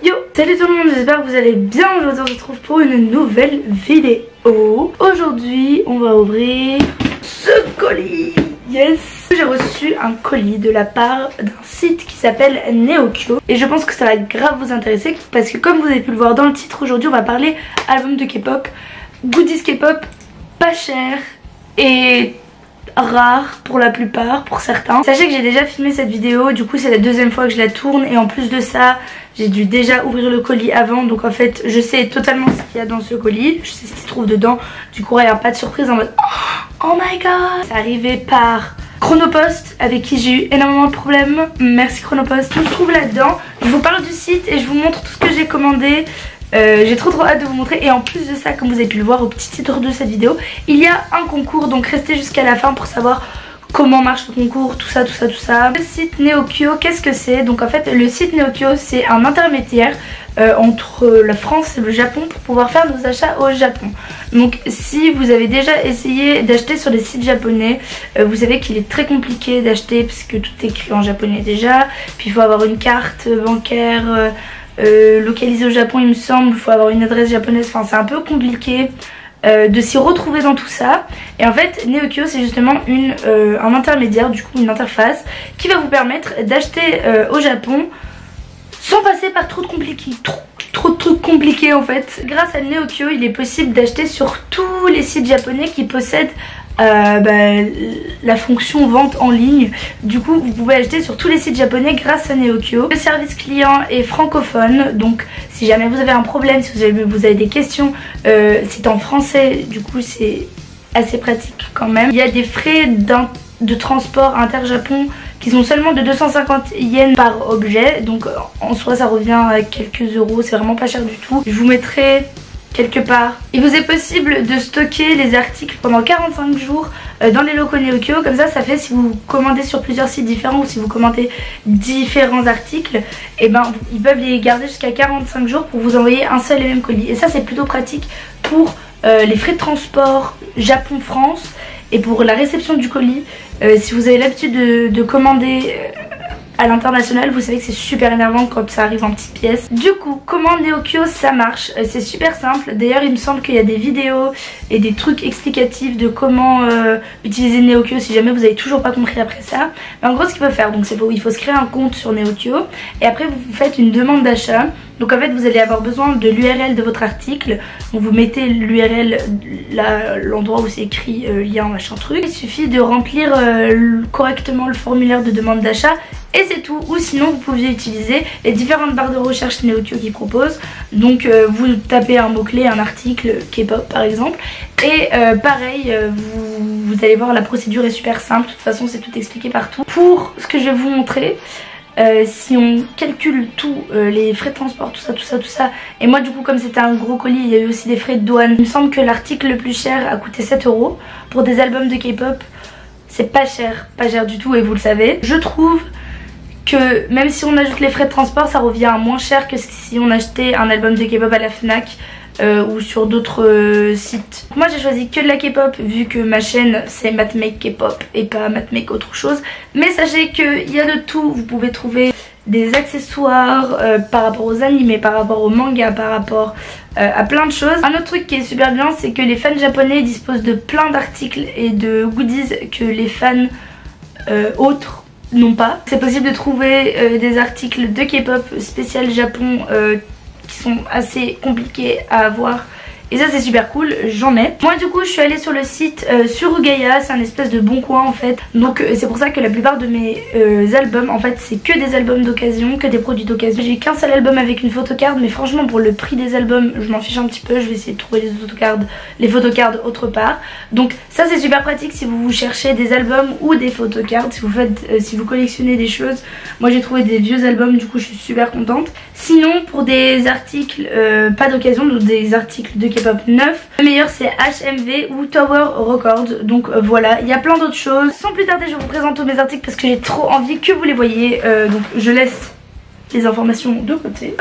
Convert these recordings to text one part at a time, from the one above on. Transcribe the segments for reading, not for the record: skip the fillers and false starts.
Yo, salut tout le monde, j'espère que vous allez bien. Aujourd'hui on se retrouve pour une nouvelle vidéo. Aujourd'hui on va ouvrir ce colis. Yes. J'ai reçu un colis de la part d'un site qui s'appelle Neokyo et je pense que ça va grave vous intéresser parce que comme vous avez pu le voir dans le titre, aujourd'hui on va parler album de K-pop, goodies K-pop pas cher et rare pour la plupart, pour certains. Sachez que j'ai déjà filmé cette vidéo, du coup c'est la deuxième fois que je la tourne et en plus de ça j'ai dû déjà ouvrir le colis avant, donc en fait je sais totalement ce qu'il y a dans ce colis, je sais ce qui se trouve dedans, du coup il n'y a pas de surprise en mode oh my god. C'est arrivé par Chronopost avec qui j'ai eu énormément de problèmes, merci Chronopost. Tout se trouve là-dedans, je vous parle du site et je vous montre tout ce que j'ai commandé. J'ai trop hâte de vous montrer et en plus de ça, comme vous avez pu le voir au petit titre de cette vidéo, il y a un concours, donc restez jusqu'à la fin pour savoir comment marche le concours, tout ça. Le site Neokyo, qu'est-ce que c'est? Donc en fait le site Neokyo c'est un intermédiaire entre la France et le Japon pour pouvoir faire nos achats au Japon. Donc si vous avez déjà essayé d'acheter sur des sites japonais, vous savez qu'il est très compliqué d'acheter parce que tout est écrit en japonais déjà, puis il faut avoir une carte bancaire localisé au Japon il me semble, il faut avoir une adresse japonaise, enfin c'est un peu compliqué de s'y retrouver dans tout ça. Et en fait Neokyo c'est justement un intermédiaire, du coup une interface qui va vous permettre d'acheter au Japon sans passer par trop de trucs compliqués en fait. Grâce à Neokyo il est possible d'acheter sur tous les sites japonais qui possèdent la fonction vente en ligne. Du coup vous pouvez acheter sur tous les sites japonais grâce à Neokyo. Le service client est francophone, donc si jamais vous avez un problème, si vous avez des questions, c'est en français, du coup c'est assez pratique quand même. Il y a des frais de transport inter-Japon qui sont seulement de 250 yens par objet, donc en soi ça revient à quelques euros, c'est vraiment pas cher du tout. Je vous mettrai quelque part. Il vous est possible de stocker les articles pendant 45 jours dans les locaux Neokyo. Comme ça fait si vous commandez sur plusieurs sites différents ou si vous commandez différents articles, et ben ils peuvent les garder jusqu'à 45 jours pour vous envoyer un seul et même colis. Et ça c'est plutôt pratique pour les frais de transport Japon-France et pour la réception du colis. Si vous avez l'habitude de commander à l'international, vous savez que c'est super énervant quand ça arrive en petites pièces. Du coup, comment Neokyo ça marche? C'est super simple. D'ailleurs il me semble qu'il y a des vidéos et des trucs explicatifs de comment utiliser Neokyo si jamais vous avez toujours pas compris après ça. Mais en gros ce qu'il faut faire, donc c'est il faut se créer un compte sur Neokyo et après vous faites une demande d'achat. Donc en fait vous allez avoir besoin de l'URL de votre article. Donc vous mettez l'URL, l'endroit où c'est écrit lien machin truc. Il suffit de remplir correctement le formulaire de demande d'achat et c'est tout. Ou sinon vous pouvez utiliser les différentes barres de recherche Neokyo qui proposent. Donc vous tapez un mot-clé, un article K-pop par exemple. Et pareil, vous allez voir, la procédure est super simple. De toute façon c'est tout expliqué partout. Pour ce que je vais vous montrer, si on calcule tout, les frais de transport, tout ça, et moi du coup comme c'était un gros colis, il y a eu aussi des frais de douane. Il me semble que l'article le plus cher a coûté 7 €. Pour des albums de K-pop c'est pas cher du tout et vous le savez. Je trouve que même si on ajoute les frais de transport ça revient à moins cher que si on achetait un album de K-pop à la Fnac ou sur d'autres sites. Moi j'ai choisi que de la K-pop vu que ma chaîne c'est Mathmake K-pop et pas Mathmake autre chose. Mais sachez qu'il y a de tout, vous pouvez trouver des accessoires par rapport aux animés, par rapport aux mangas, par rapport à plein de choses. Un autre truc qui est super bien c'est que les fans japonais disposent de plein d'articles et de goodies que les fans autres n'ont pas. C'est possible de trouver des articles de K-pop spécial Japon qui sont assez compliqués à avoir et ça c'est super cool, j'en ai. Moi du coup je suis allée sur le site Surugaya, c'est un espèce de bon coin en fait, donc c'est pour ça que la plupart de mes albums en fait c'est que des albums d'occasion, que des produits d'occasion. J'ai qu'un seul album avec une photocard, mais franchement pour le prix des albums je m'en fiche un petit peu, je vais essayer de trouver les photocards autre part. Donc ça c'est super pratique si vous cherchez des albums ou des photocards, si vous collectionnez des choses. Moi j'ai trouvé des vieux albums, du coup je suis super contente. Sinon pour des articles pas d'occasion, donc des articles de K-pop neuf, le meilleur c'est HMV ou Tower Records. Donc voilà, il y a plein d'autres choses. Sans plus tarder je vous présente tous mes articles parce que j'ai trop envie que vous les voyez. Donc je laisse les informations de côté.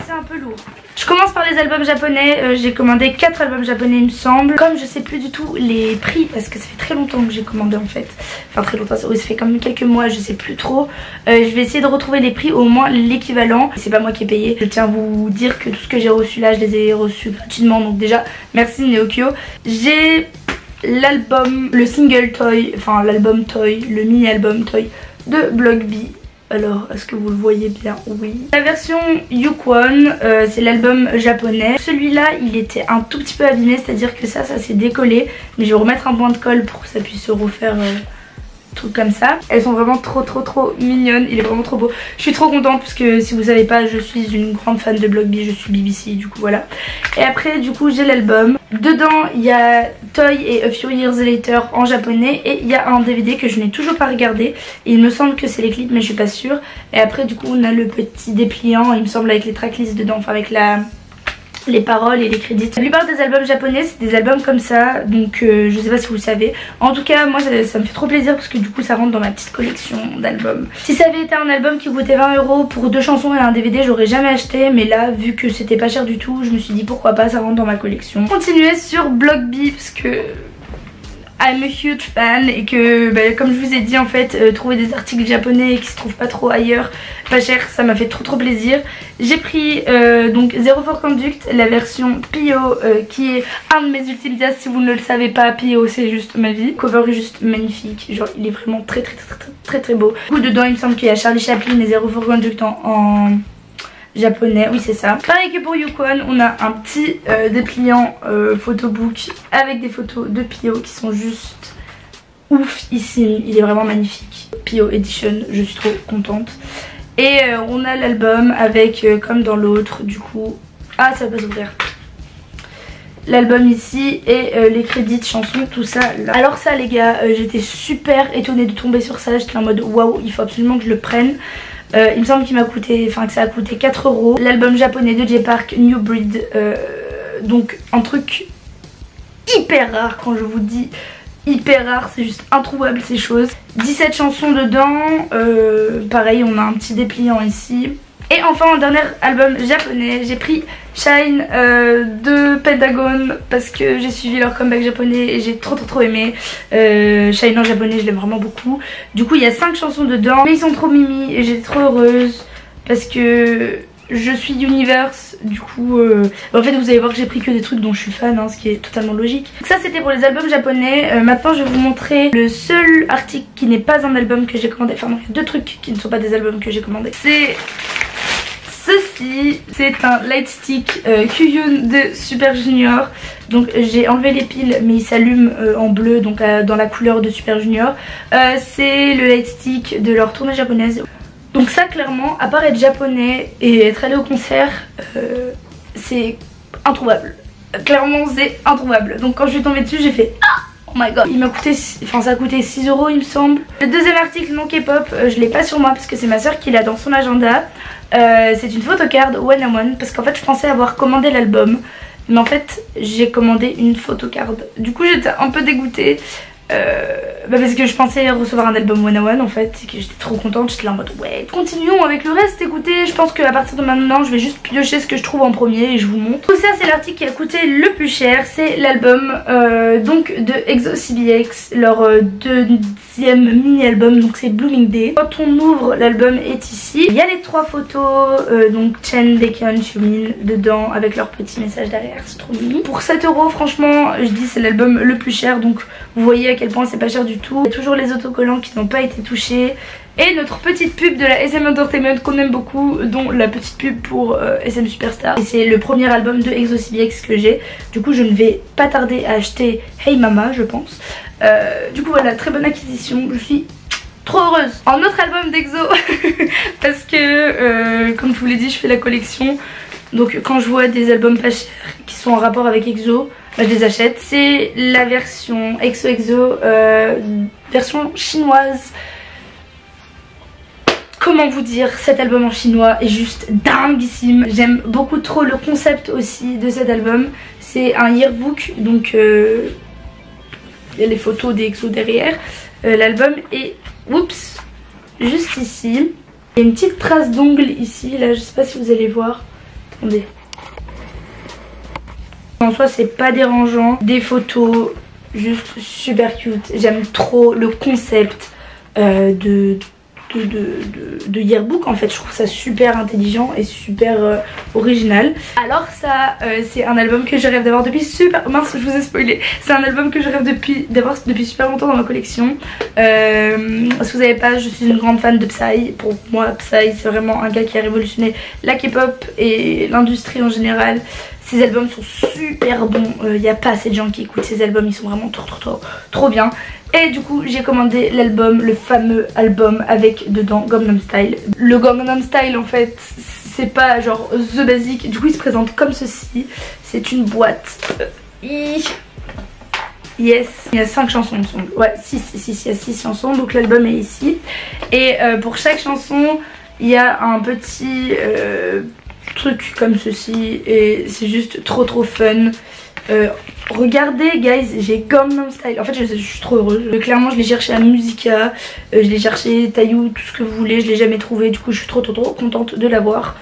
C'est un peu lourd. Je commence par les albums japonais. J'ai commandé 4 albums japonais il me semble. Comme je sais plus du tout les prix parce que ça fait très longtemps que j'ai commandé en fait. Enfin très longtemps, oui ça fait quand même quelques mois, je sais plus trop. Je vais essayer de retrouver les prix, au moins l'équivalent. C'est pas moi qui ai payé. Je tiens à vous dire que tout ce que j'ai reçu là, je les ai reçus gratuitement. Donc déjà merci Neokyo. J'ai l'album, le single toy, enfin l'album toy, le mini album toy de Block B. Alors, est-ce que vous le voyez bien? Oui. La version Yukwon, c'est l'album japonais. Celui-là, il était un tout petit peu abîmé, c'est-à-dire que ça s'est décollé. Mais je vais remettre un point de colle pour que ça puisse se refaire truc comme ça. Elles sont vraiment trop mignonnes. Il est vraiment trop beau. Je suis trop contente parce que si vous savez pas, je suis une grande fan de Block B. Je suis BBC, du coup voilà. Et après, du coup, j'ai l'album. Dedans, il y a Toy et A Few Years Later en japonais. Et il y a un DVD que je n'ai toujours pas regardé. Et il me semble que c'est les clips, mais je suis pas sûre. Et après, du coup, on a le petit dépliant, il me semble, avec les tracklists dedans. Enfin, avec les paroles et les crédits. La plupart des albums japonais c'est des albums comme ça, donc je sais pas si vous le savez. En tout cas moi ça me fait trop plaisir parce que du coup ça rentre dans ma petite collection d'albums. Si ça avait été un album qui coûtait 20 € pour 2 chansons et un DVD, j'aurais jamais acheté, mais là vu que c'était pas cher du tout, je me suis dit pourquoi pas, ça rentre dans ma collection. Continuer sur Block B parce que I'm a huge fan et que comme je vous ai dit en fait trouver des articles japonais qui se trouvent pas trop ailleurs, pas cher, ça m'a fait trop plaisir. J'ai pris donc Zero for Conduct, la version Pio qui est un de mes ultimes dias. Si vous ne le savez pas, Pio c'est juste ma vie. Le cover est juste magnifique, genre il est vraiment très beau. Du coup dedans il me semble qu'il y a Charlie Chaplin et Zero for Conduct en japonais, oui c'est ça. Pareil que pour Yukwon, on a un petit dépliant photobook avec des photos de Pio qui sont juste ouf ici. Il est vraiment magnifique. Pio Edition, je suis trop contente. Et on a l'album avec comme dans l'autre du coup, ah ça va pas s'ouvrir, l'album ici et les crédits de chansons, tout ça là. Alors ça les gars, j'étais super étonnée de tomber sur ça. J'étais en mode waouh, il faut absolument que je le prenne. Il me semble qu'il m'a coûté, enfin que ça a coûté 4 €. L'album japonais de J-Park, New Breed, donc un truc hyper rare. Quand je vous dis hyper rare, c'est juste introuvable ces choses. 17 chansons dedans, pareil on a un petit dépliant ici. Et enfin un dernier album japonais, j'ai pris Shine de Pentagon parce que j'ai suivi leur comeback japonais et j'ai trop aimé. Shine en japonais je l'aime vraiment beaucoup. Du coup il y a 5 chansons dedans, mais ils sont trop mimi et j'étais trop heureuse parce que je suis Universe, du coup en fait vous allez voir que j'ai pris que des trucs dont je suis fan, hein, ce qui est totalement logique. Donc ça c'était pour les albums japonais. Maintenant je vais vous montrer le seul article qui n'est pas un album que j'ai commandé. Enfin non, il y a 2 trucs qui ne sont pas des albums que j'ai commandés. C'est ceci, c'est un light stick Kyuhyun de Super Junior. Donc j'ai enlevé les piles mais il s'allume en bleu, donc dans la couleur de Super Junior. C'est le light stick de leur tournée japonaise. Donc ça clairement, à part être japonais et être allé au concert, c'est introuvable. Clairement c'est introuvable. Donc quand je suis tombée dessus j'ai fait ah, oh my god. Il m'a coûté, enfin ça a coûté 6 € il me semble. Le deuxième article non K-pop, je l'ai pas sur moi parce que c'est ma soeur qui l'a dans son agenda. C'est une photocard One on One parce qu'en fait je pensais avoir commandé l'album, mais en fait j'ai commandé une photocard. Du coup j'étais un peu dégoûtée. Parce que je pensais recevoir un album One on One en fait, et que j'étais trop contente, j'étais là en mode ouais, continuons avec le reste. Écoutez, je pense qu'à partir de maintenant je vais juste piocher ce que je trouve en premier et je vous montre. Tout ça c'est l'article qui a coûté le plus cher, c'est l'album donc de EXO CBX, leur deuxième mini album, donc c'est Blooming Day. Quand on ouvre l'album est ici, il y a les 3 photos donc Chen, Baekhyun, Xiumin dedans avec leur petit message derrière, c'est trop mignon. Pour 7 € franchement je dis c'est l'album le plus cher, donc vous voyez à quel point c'est pas cher du tout. Il y a toujours les autocollants qui n'ont pas été touchés. Et notre petite pub de la SM Entertainment qu'on aime beaucoup, dont la petite pub pour SM Superstar. Et c'est le premier album de EXO CBX que j'ai. Du coup je ne vais pas tarder à acheter Hey Mama je pense. Du coup voilà, très bonne acquisition. Je suis trop heureuse. Un autre album d'EXO parce que comme je vous l'ai dit je fais la collection. Donc quand je vois des albums pas chers qui sont en rapport avec EXO, je les achète. C'est la version XOXO, version chinoise. Comment vous dire, cet album en chinois est juste dinguissime. J'aime beaucoup trop le concept aussi de cet album. C'est un yearbook, donc il y a les photos des EXO derrière. L'album est, oups, juste ici. Il y a une petite trace d'ongle ici, là je sais pas si vous allez voir. Attendez. En soi c'est pas dérangeant. Des photos juste super cute. J'aime trop le concept de yearbook en fait. Je trouve ça super intelligent et super original. Alors ça c'est un album que je rêve d'avoir depuis super... Mince, je vous ai spoilé. C'est un album que je rêve d'avoir depuis super longtemps dans ma collection. Si vous savez pas, je suis une grande fan de Psy. Pour moi Psy c'est vraiment un gars qui a révolutionné la K-pop et l'industrie en général. Ces albums sont super bons, il n'y a pas assez de gens qui écoutent ces albums, ils sont vraiment trop bien. Et du coup j'ai commandé l'album, le fameux album avec dedans Gangnam Style. Le Gangnam Style en fait c'est pas genre the basic, du coup il se présente comme ceci. C'est une boîte. Yes, il y a 5 chansons il me semble. Ouais 6, il y a 6 chansons, donc l'album est ici. Et pour chaque chanson il y a un petit... truc comme ceci et c'est juste trop fun. Regardez guys, j'ai Gangnam Style. En fait je suis trop heureuse. Clairement je l'ai cherché à Musica, je l'ai cherché Taillou, tout ce que vous voulez, je l'ai jamais trouvé. Du coup je suis trop contente de l'avoir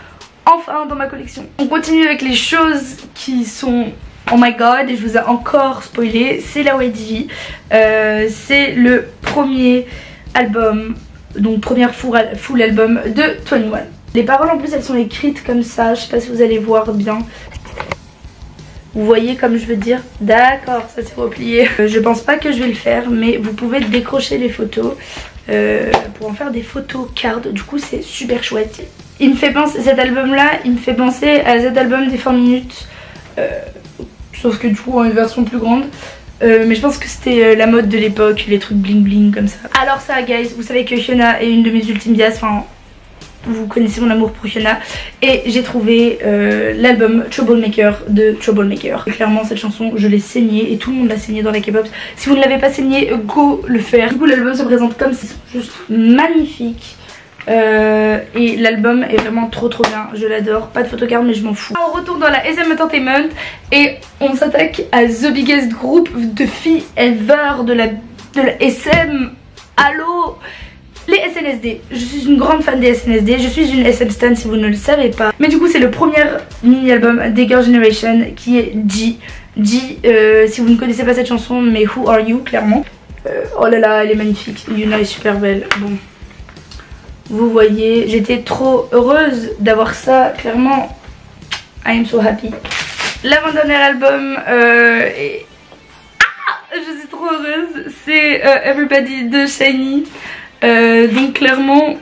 enfin dans ma collection. On continue avec les choses qui sont... Oh my god, et je vous ai encore spoilé. C'est la YG. C'est le premier album, donc première full album de 21. Les paroles en plus elles sont écrites comme ça, je sais pas si vous allez voir bien. Vous voyez comme je veux dire? D'accord, ça c'est replié. Je pense pas que je vais le faire, mais vous pouvez décrocher les photos pour en faire des photos cards. Du coup c'est super chouette. Il me fait penser, cet album là, il me fait penser à cet album des 4 minutes. Sauf que du coup en une version plus grande. Mais je pense que c'était la mode de l'époque, les trucs bling bling comme ça. Alors ça guys, vous savez que Hyuna est une de mes ultimes bias, enfin... Vous connaissez mon amour pour Hyuna. Et j'ai trouvé l'album Troublemaker de Troublemaker. Clairement cette chanson je l'ai saignée et tout le monde l'a saignée dans la K-pop. Si vous ne l'avez pas saignée, go le faire. Du coup l'album se présente comme c'est juste magnifique. Et l'album est vraiment trop bien, je l'adore. Pas de photocard mais je m'en fous. On retourne dans la SM Entertainment et on s'attaque à the biggest group de filles ever de la SM. Allô, les SNSD. Je suis une grande fan des SNSD, je suis une SM stan si vous ne le savez pas. Mais du coup c'est le premier mini-album des Girl Generation qui est G. G, si vous ne connaissez pas cette chanson, mais Who Are You clairement. Oh là là, elle est magnifique, Hyuna est super belle. Bon, vous voyez, j'étais trop heureuse d'avoir ça, clairement. I am so happy. L'avant-dernier album est... Ah, je suis trop heureuse, c'est Everybody de SHINee. Donc clairement,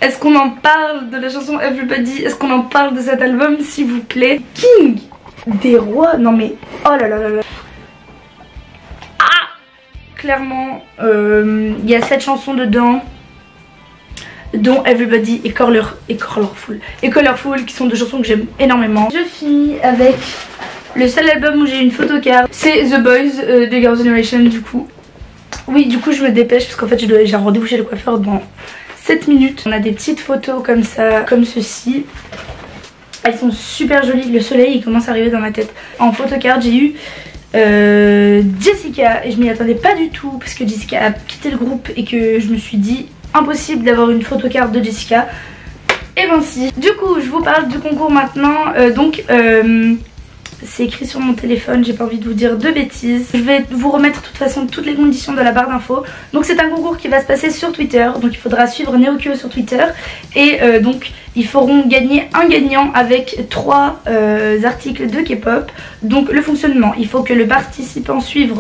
est-ce qu'on en parle de la chanson Everybody? Est-ce qu'on en parle de cet album s'il vous plaît? King des rois, non mais oh là là là là. Ah, clairement il y a 7 chansons dedans, dont Everybody et Colorful qui sont 2 chansons que j'aime énormément. Je finis avec le seul album où j'ai une photocard, c'est The Boys de Girl Generation du coup. Oui, du coup je me dépêche parce qu'en fait j'ai un rendez-vous chez le coiffeur dans 7 minutes. On a des petites photos comme ça, comme ceci. Elles sont super jolies, le soleil il commence à arriver dans ma tête. En photocard j'ai eu Jessica et je m'y attendais pas du tout parce que Jessica a quitté le groupe et que je me suis dit impossible d'avoir une photocard de Jessica. Et ben si. Du coup je vous parle du concours maintenant. C'est écrit sur mon téléphone, j'ai pas envie de vous dire de bêtises. Je vais vous remettre de toute façon toutes les conditions de la barre d'infos. Donc c'est un concours qui va se passer sur Twitter. Donc il faudra suivre Neokyo sur Twitter. Et donc ils feront gagner un gagnant avec 3 articles de K-pop. Donc le fonctionnement, il faut que le participant suive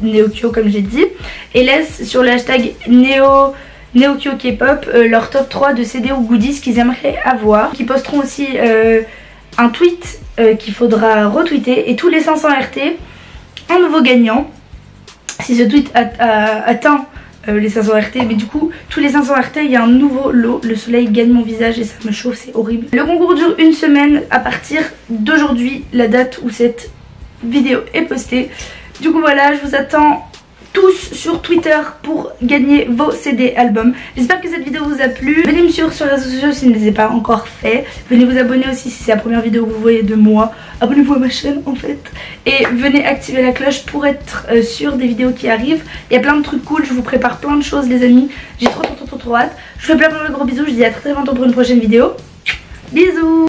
Neokyo comme j'ai dit. Et laisse sur le hashtag Neokyo K-pop leur top 3 de CD ou goodies qu'ils aimeraient avoir. Ils posteront aussi un tweet qu'il faudra retweeter et tous les 500 RT un nouveau gagnant si ce tweet atteint les 500 RT. Mais du coup tous les 500 RT il y a un nouveau lot. Le soleil gagne mon visage et ça me chauffe, c'est horrible. Le concours dure une semaine à partir d'aujourd'hui, la date où cette vidéo est postée. Du coup voilà, je vous attends tous sur Twitter pour gagner vos CD albums. J'espère que cette vidéo vous a plu. Venez me suivre sur les réseaux sociaux si vous ne les avez pas encore fait. Venez vous abonner aussi si c'est la première vidéo que vous voyez de moi. Abonnez-vous à ma chaîne en fait. Et venez activer la cloche pour être sûr des vidéos qui arrivent. Il y a plein de trucs cool, je vous prépare plein de choses les amis. J'ai trop hâte. Je vous fais plein de gros bisous, je vous dis à très bientôt pour une prochaine vidéo. Bisous.